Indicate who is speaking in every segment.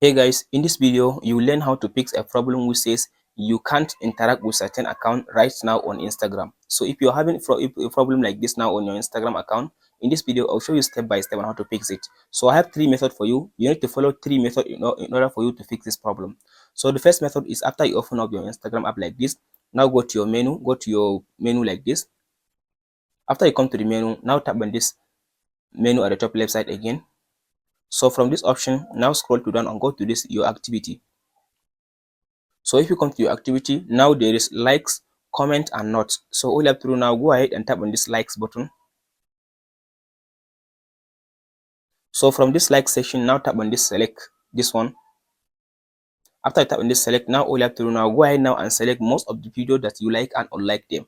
Speaker 1: Hey guys, in this video, you will learn how to fix a problem which says you can't interact with certain account right now on Instagram. So if you're having a problem like this now on your Instagram account, in this video, I'll show you step by step on how to fix it. So I have three methods for you. You need to follow three methods in order for you to fix this problem. So the first method is after you open up your Instagram app like this, now go to your menu like this. After you come to the menu, now tap on this menu at the top left side again. So from this option, now scroll to down and go to this your activity. So if you come to your activity, now there is likes, comment and notes. So all you have to do now, go ahead and tap on this likes button. So from this like section, now tap on this select, this one. After you tap on this select, now all you have to do now, go ahead now and select most of the videos that you like and unlike them.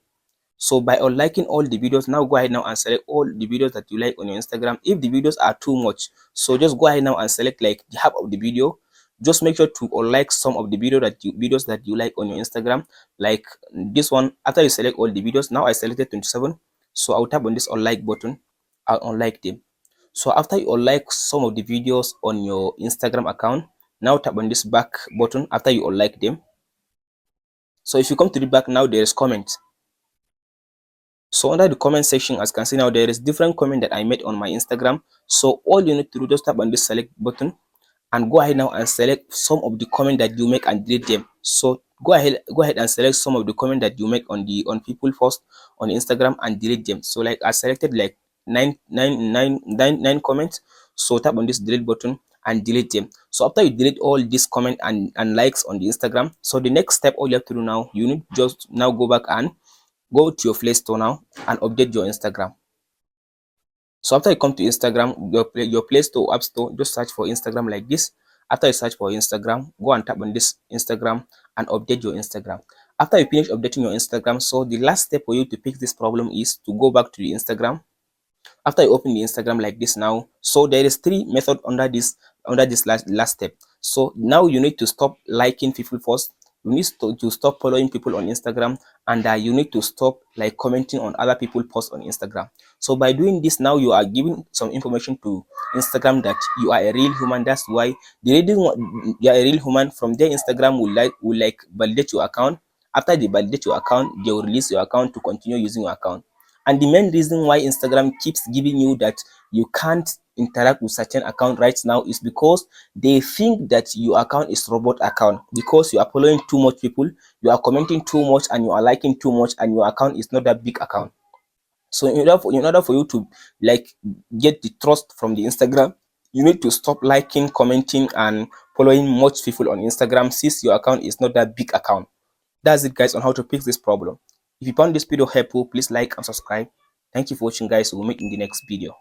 Speaker 1: So by unliking all the videos, now go ahead now and select all the videos that you like on your Instagram. If the videos are too much, so just go ahead now and select like the half of the video. Just make sure to unlike some of the videos that you like on your Instagram, like this one. After you select all the videos, now I selected 27, so I'll tap on this unlike button. I'll unlike them. So after you unlike some of the videos on your Instagram account, now tap on this back button after you unlike them. So if you come to the back, now there is comment. So under the comment section, as you can see now, there is different comment that I made on my Instagram. So all you need to do, just tap on this select button and go ahead now and select some of the comment that you make and delete them. So go ahead and select some of the comment that you make on people post on Instagram and delete them. So like I selected like nine comments. So tap on this delete button and delete them. So after you delete all these comment and likes on the Instagram, so the next step all you have to do now, you need just now go back and go to your Play Store now and update your Instagram. So after you come to Instagram, your Play Store, App Store, just search for Instagram like this. After you search for Instagram, go and tap on this Instagram and update your Instagram. After you finish updating your Instagram, so the last step for you to fix this problem is to go back to the Instagram. After you open the Instagram like this now, so there is three methods under this last step. So now you need to stop liking people first. You need to stop following people on Instagram, and you need to stop like commenting on other people posts on Instagram. So by doing this, now you are giving some information to Instagram that you are a real human. That's why the reading you are a real human. From there, Instagram will like validate your account. After they validate your account, they will release your account to continue using your account. And the main reason why Instagram keeps giving you that you can't interact with certain account right now is because they think that your account is robot account, because you are following too much people, you are commenting too much and you are liking too much, and your account is not that big account. So in order for you to like get the trust from the Instagram, you need to stop liking, commenting and following much people on Instagram, since your account is not that big account. That's it guys on how to fix this problem. If you found this video helpful, please like and subscribe. Thank you for watching guys. We'll meet in the next video.